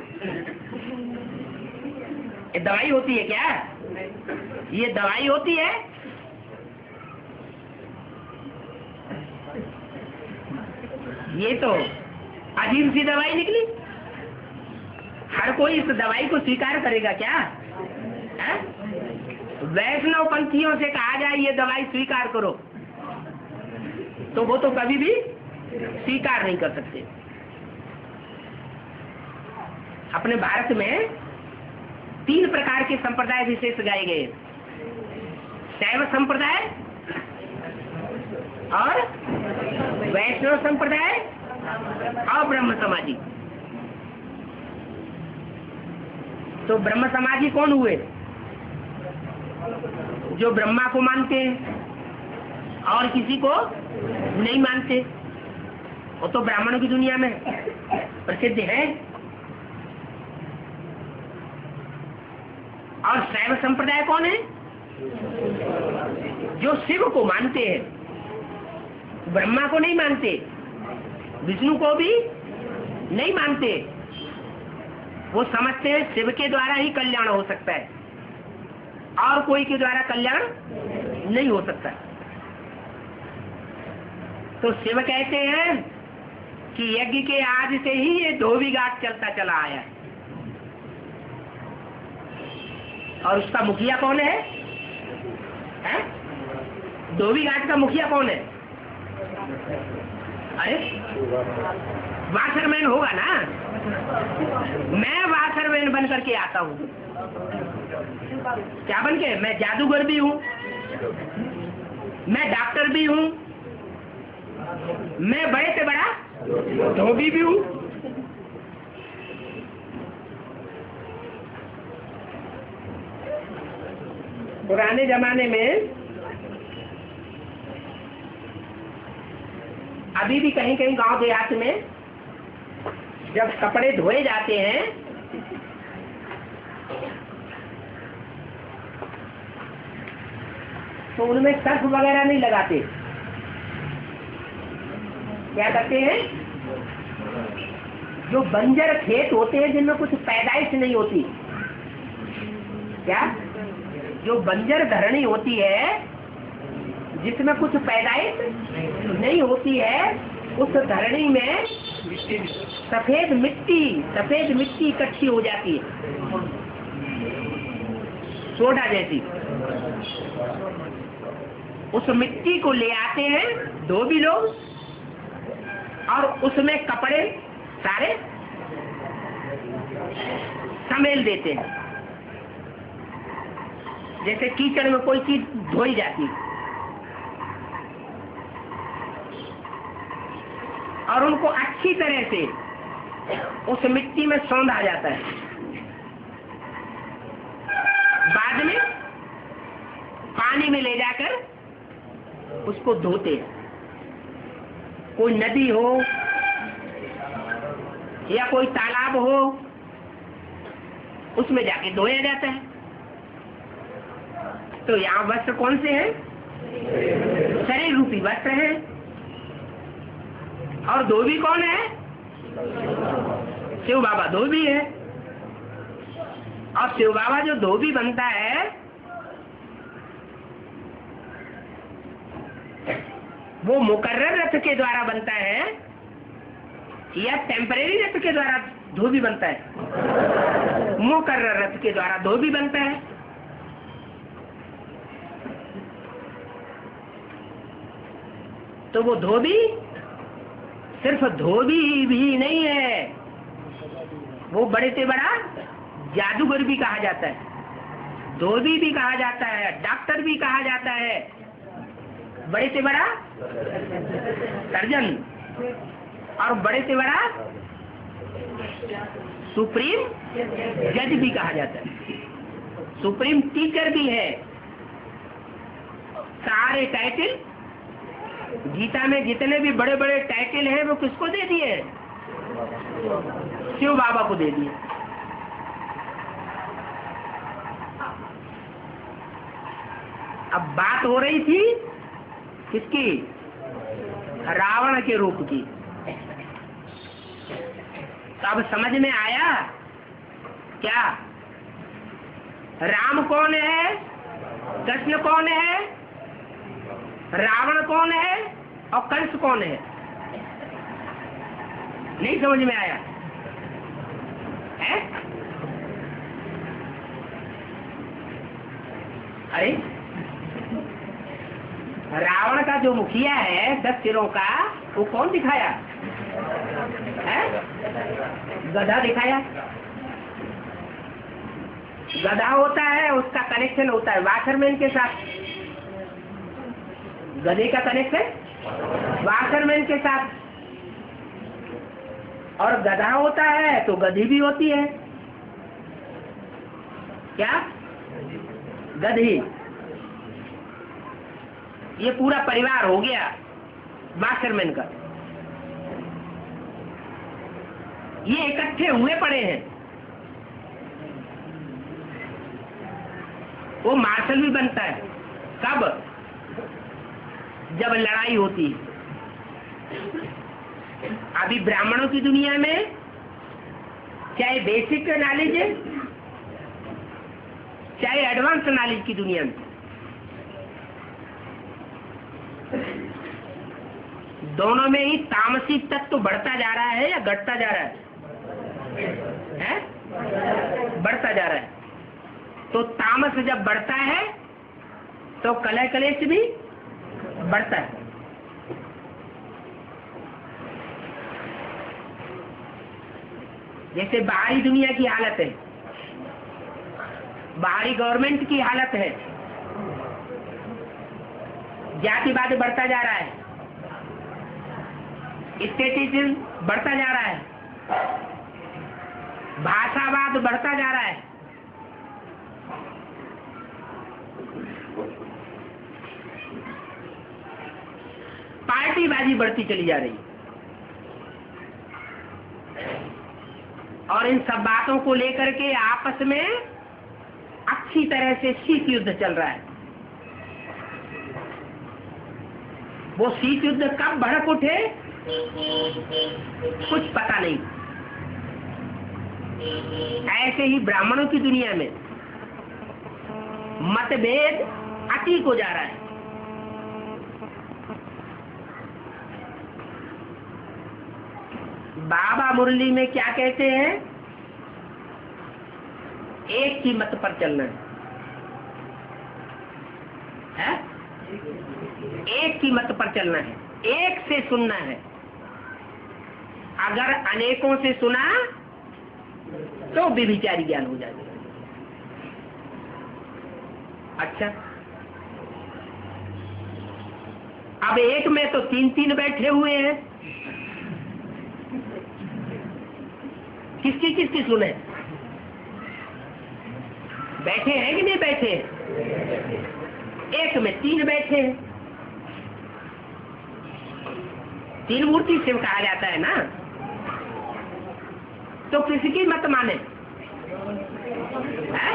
Speaker 1: ये दवाई होती है क्या? ये दवाई होती है? ये तो अजीब सी दवाई निकली। हर कोई इस दवाई को स्वीकार करेगा क्या? वैष्णव पंथियों से कहा जाए ये दवाई स्वीकार करो तो वो तो कभी भी स्वीकार नहीं कर सकते। अपने भारत में 3 प्रकार के संप्रदाय विशेष गाए गए। शैव संप्रदाय और वैष्णव संप्रदाय और ब्रह्म समाजी। तो ब्रह्म समाजी कौन हुए? जो ब्रह्मा को मानते हैं और किसी को नहीं मानते। वो तो ब्राह्मणों की दुनिया में प्रसिद्ध है। और शैव संप्रदाय कौन है? जो शिव को मानते हैं, ब्रह्मा को नहीं मानते, विष्णु को भी नहीं मानते। वो समझते हैं शिव के द्वारा ही कल्याण हो सकता है और कोई के द्वारा कल्याण नहीं हो सकता। तो शिव कहते हैं कि यज्ञ के आज से ही ये धोबी घाट चलता चला आया है। और उसका मुखिया कौन है? धोबी घाट का मुखिया कौन है? अरे वाशरमैन होगा ना। मैं वाशरमैन बन करके आता हूँ। क्या बन के? मैं जादूगर भी हूँ, मैं डॉक्टर भी हूँ, मैं बड़े से बड़ा धोबी भी हूँ। पुराने जमाने में अभी भी कहीं कहीं गांव देहात में जब कपड़े धोए जाते हैं तो उनमें सर्फ वगैरह नहीं लगाते। क्या करते हैं? जो बंजर खेत होते हैं जिनमें कुछ पैदाइश नहीं होती, क्या जो बंजर धरणी होती है जिसमें कुछ पैदाइश नहीं होती है, उस धरणी में सफेद मिट्टी इकट्ठी हो जाती है, सोडा जैसी। उस मिट्टी को ले आते हैं धोबी लोग और उसमें कपड़े सारे समेल देते हैं, जैसे कीचड़ में कोई चीज धोई जाती है, और उनको अच्छी तरह से उस मिट्टी में सौंधा जाता है। बाद में पानी में ले जाकर उसको धोते हैं। कोई नदी हो या कोई तालाब हो, उसमें जाके धोया जाता है। तो यहाँ वस्त्र कौन से हैं? शरीर रूपी वस्त्र हैं। और धोबी कौन है? शिव बाबा धोबी है। और शिव बाबा जो धोबी बनता है वो मुकर्रर रथ के द्वारा बनता है या टेम्परेरी रथ के द्वारा धोबी बनता है? मुकर्रर रथ के द्वारा धोबी बनता है। तो वो धोबी सिर्फ धोबी भी नहीं है, वो बड़े से बड़ा जादूगर भी कहा जाता है, धोबी भी कहा जाता है, डॉक्टर भी कहा जाता है, बड़े से बड़ा सर्जन और बड़े से बड़ा सुप्रीम जज भी कहा जाता है, सुप्रीम टीचर भी है। सारे टाइटल गीता में जितने भी बड़े बड़े टाइटल हैं वो किसको दे दिए? शिव बाबा को दे दिए। अब बात हो रही थी किसकी? रावण के रूप की। तो अब समझ में आया क्या? राम कौन है, कृष्ण कौन है, रावण कौन है और कंस कौन है? नहीं समझ में आया है? अरे रावण का जो मुखिया है 10 सिरों का, वो कौन दिखाया है? गधा दिखाया। गधा होता है, उसका कनेक्शन होता है वाशरमैन के साथ। गधे का कनेक्शन वाशरमैन के साथ। और गधा होता है तो गधी भी होती है। क्या? गधी। ये पूरा परिवार हो गया वाशरमैन का। ये इकट्ठे हुए पड़े हैं। वो मार्शल भी बनता है कब? जब लड़ाई होती है। अभी ब्राह्मणों की दुनिया में चाहे बेसिक नॉलेज है चाहे एडवांस नॉलेज की दुनिया में, दोनों में ही तामसिक तत्व तो बढ़ता जा रहा है या घटता जा रहा है? बढ़ता जा रहा है। तो तामस जब बढ़ता है तो कलह कलेश भी बढ़ता है। जैसे बाहरी दुनिया की हालत है, बाहरी गवर्नमेंट की हालत है, जातिवाद बढ़ता जा रहा है, स्टेटिज्म बढ़ता जा रहा है, भाषावाद बढ़ता जा रहा है। पार्टीबाजी बढ़ती चली जा रही है। और इन सब बातों को लेकर के आपस में अच्छी तरह से शीत युद्ध चल रहा है। वो शीत युद्ध कब भड़क उठे कुछ पता नहीं। ऐसे ही ब्राह्मणों की दुनिया में मतभेद अति को जा रहा है। बाबा मुरली में क्या कहते हैं? एक की मत पर चलना है? एक की मत पर चलना है, एक से सुनना है। अगर अनेकों से सुना तो व्यभिचारी ज्ञान हो जाएगा। अच्छा, अब एक में तो तीन तीन बैठे हुए हैं, किसकी सुने? बैठे हैं कि नहीं बैठे? एक में तीन बैठे हैं। तीन मूर्ति शिव कहा जाता है ना, तो किसकी मत माने? है?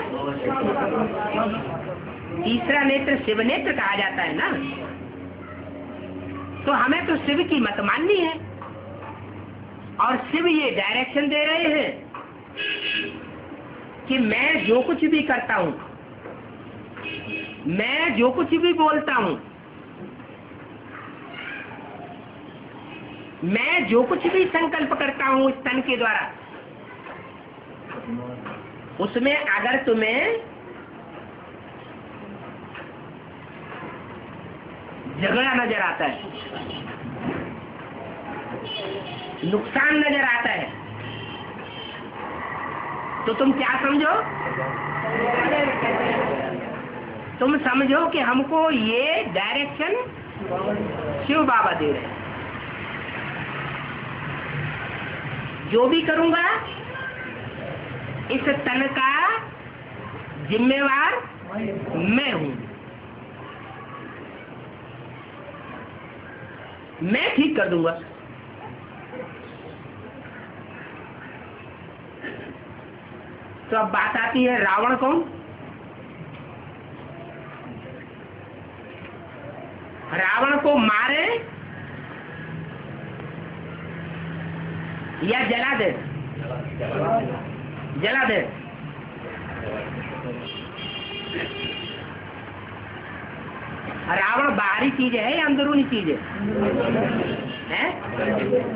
Speaker 1: तीसरा नेत्र शिव नेत्र कहा जाता है ना, तो हमें तो शिव की मत माननी है। और शिव ये डायरेक्शन दे रहे हैं कि मैं जो कुछ भी करता हूं, मैं जो कुछ भी बोलता हूं, मैं जो कुछ भी संकल्प करता हूं इस तन के द्वारा, उसमें अगर तुम्हें झगड़ा नजर आता है, नुकसान नजर आता है, तो तुम क्या समझो? तुम समझो कि हमको ये डायरेक्शन शिव बाबा दे रहे हैं। जो भी करूंगा इस तन का जिम्मेवार मैं हूं, मैं ठीक कर दूंगा। तो अब बात आती है रावण कौन? रावण को मारे या जला दे? जला दे। रावण बाहरी चीज है या अंदरूनी चीज है?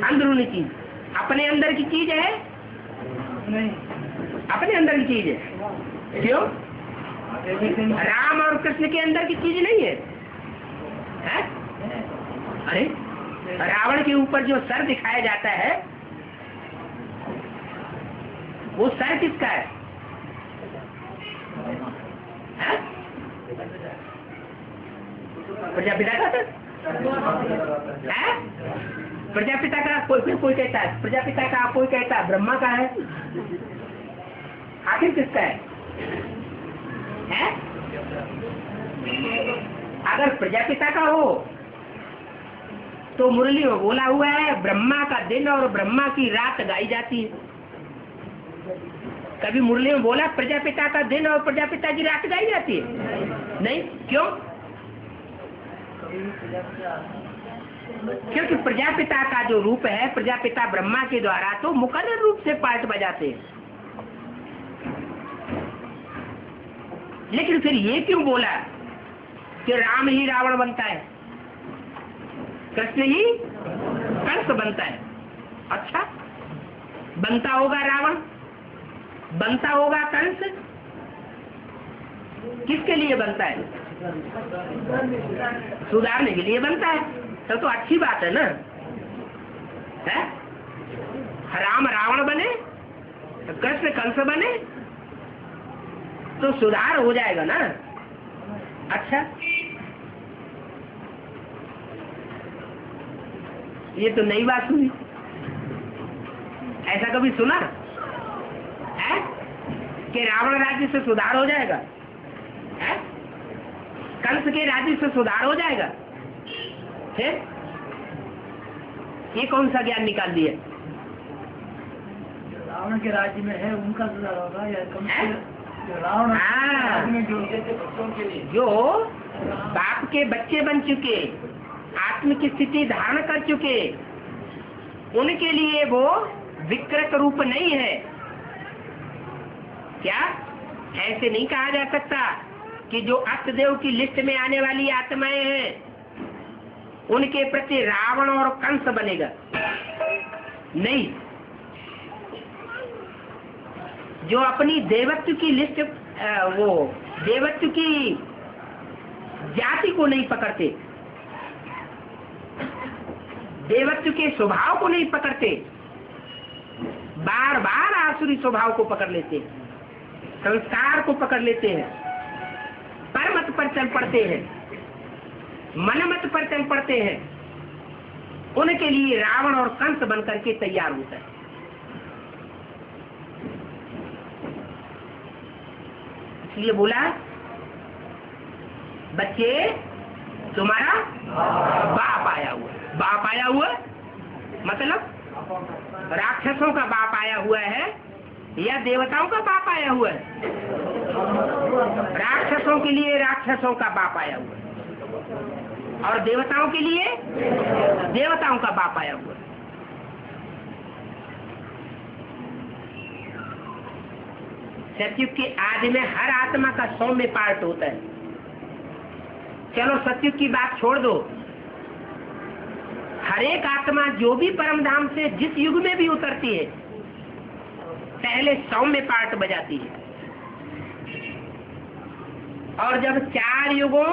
Speaker 1: अंदरूनी चीज। अपने अंदर की चीज है? नहीं, अपने अंदर की चीज है। क्यों? राम और कृष्ण के अंदर की चीज नहीं है, है? अरे रावण के ऊपर जो सर दिखाया जाता है वो सर किसका है? प्रजापिता का सर है? प्रजापिता का कोई कहता है प्रजापिता का, कोई कहता है ब्रह्मा का है। आखिर किसका है? अगर प्रजापिता का हो तो मुरली में बोला हुआ है ब्रह्मा का दिन और ब्रह्मा की रात गाई जाती है। कभी मुरली में बोला प्रजापिता का दिन और प्रजापिता की रात गाई जाती है? नहीं। क्यों? क्योंकि प्रजापिता का जो रूप है, प्रजापिता ब्रह्मा के द्वारा तो मुकर्रर रूप से पाठ बजाते हैं। लेकिन फिर ये क्यों बोला कि राम ही रावण बनता है, कृष्ण ही कंस बनता है? अच्छा, बनता होगा रावण, बनता होगा कंस, किसके लिए बनता है? सुधारने के लिए बनता है। तो अच्छी बात है ना, है? राम रावण बने, कृष्ण कंस बने तो सुधार हो जाएगा ना। अच्छा, ये तो नई बात सुनी, ऐसा कभी सुना है कि रावण राज्य से सुधार हो जाएगा? है? कंस के राज्य से सुधार हो जाएगा? फिर ये कौन सा ज्ञान निकाल दिए?
Speaker 2: रावण के राज्य में है उनका सुधार होगा या कम
Speaker 1: हैं?
Speaker 2: जो रावण राज्य में जो
Speaker 3: बच्चों के लिए
Speaker 1: जो बाप के बच्चे बन चुके, आत्म की स्थिति धारण कर चुके, उनके लिए वो विकृत रूप नहीं है। क्या ऐसे नहीं कहा जा सकता कि जो अष्टदेव की लिस्ट में आने वाली आत्माएं हैं उनके प्रति रावण और कंस बनेगा? नहीं। जो अपनी देवत्व की लिस्ट, वो देवत्व की जाति को नहीं पकड़ते, देवत्व के स्वभाव को नहीं पकड़ते, बार बार आसुरी स्वभाव को पकड़ लेते हैं, संस्कार को पकड़ लेते हैं, परमत पर चल पड़ते हैं, मनमत पर चल पड़ते हैं, उनके लिए रावण और कंस बनकर के तैयार होता है। इसलिए बोला बच्चे तुम्हारा बाप आया हुआ। बाप आया हुआ मतलब राक्षसों का बाप आया हुआ है या देवताओं का बाप आया हुआ है? राक्षसों के लिए राक्षसों का बाप आया हुआ है और देवताओं के लिए देवताओं का बाप आया हुआ है। सतयुग के आदि में हर आत्मा का सौम्य पार्ट होता है। चलो सतयुग की बात छोड़ दो, हर एक आत्मा जो भी परम धाम से जिस युग में भी उतरती है पहले सौम्य पार्ट बजाती है, और जब 4 युगों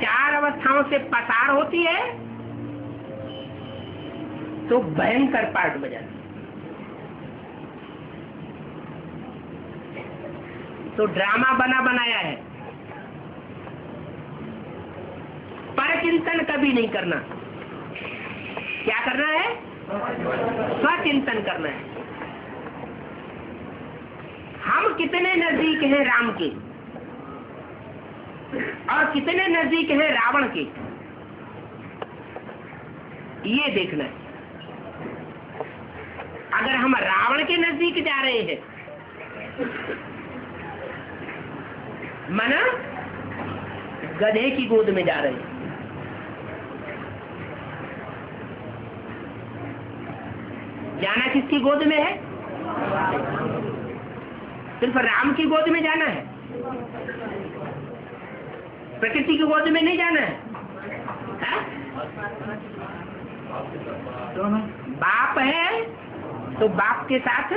Speaker 1: 4 अवस्थाओं से पसार होती है तो भयंकर पार्ट बजाती है। तो ड्रामा बना बनाया है, पर चिंतन कभी नहीं करना। क्या करना है? स्वचिंतन करना है। हम कितने नजदीक हैं राम के और कितने नजदीक हैं रावण के, ये देखना है। अगर हम रावण के नजदीक जा रहे हैं माना गधे की गोद में जा रहे हैं, जाना किसकी गोद में है? सिर्फ राम की गोद में जाना है, प्रकृति की गोद में नहीं जाना है।
Speaker 2: दोनों
Speaker 1: बाप है तो बाप के साथ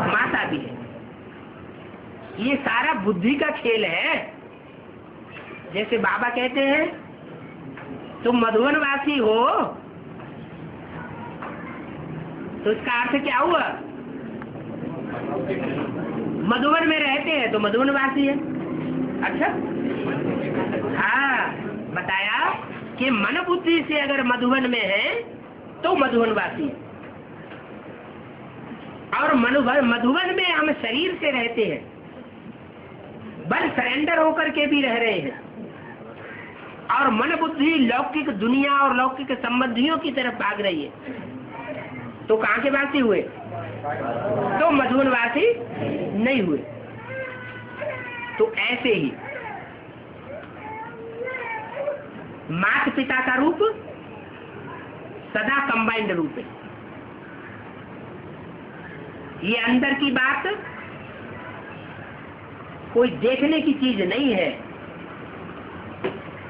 Speaker 1: माता भी है। ये सारा बुद्धि का खेल है। जैसे बाबा कहते हैं तुम मधुबन वासी हो, तो इसका अर्थ क्या हुआ? मधुबन में रहते हैं तो मधुबन वासी है। अच्छा, हाँ, बताया कि मन बुद्धि से अगर मधुबन में है तो मधुबन वासी है, और मधुबन में हम शरीर से रहते हैं, बल सरेंडर होकर के भी रह रहे हैं, और मन बुद्धि लौकिक दुनिया और लौकिक संबंधियों की तरफ भाग रही है, तो कहाँ के वासी हुए? तो मधुबन वासी नहीं हुए। तो ऐसे ही माता पिता का रूप सदा कंबाइंड रूप है। ये अंदर की बात कोई देखने की चीज नहीं है।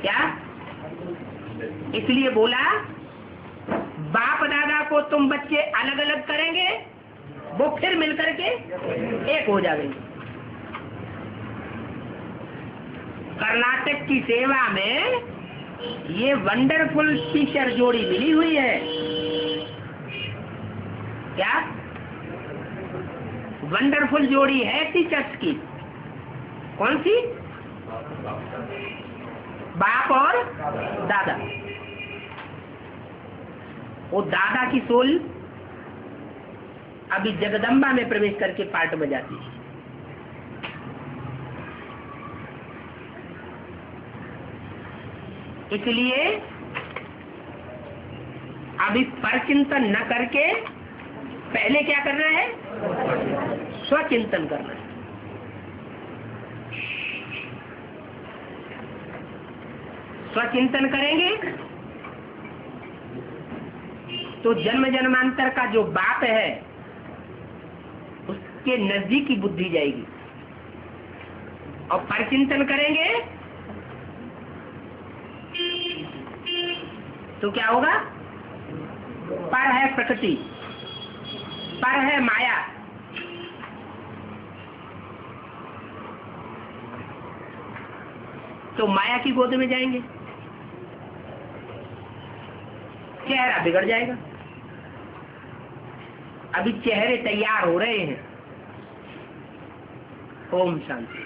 Speaker 1: क्या? इसलिए बोला बाप दादा को तुम बच्चे अलग अलग करेंगे, वो फिर मिलकर के एक हो जाएंगे। कर्नाटक की सेवा में ये वंडरफुल टीचर जोड़ी मिली हुई है। क्या वंडरफुल जोड़ी है टीचर्स की? कौन सी? बाप और दादा। वो दादा की सोल अभी जगदम्बा में प्रवेश करके पार्ट बजाती है। इसलिए अभी परचिंतन न करके पहले क्या करना है? स्वचिंतन करना है। स्वचिंतन करेंगे तो जन्म जन्मांतर का जो बाप है उसके नजदीक की बुद्धि जाएगी, और परचिंतन करेंगे तो क्या होगा? पर है प्रकृति, पर है माया, तो माया की गोद में जाएंगे, चेहरा बिगड़ जाएगा। अभी चेहरे तैयार हो रहे हैं। ओम शांति।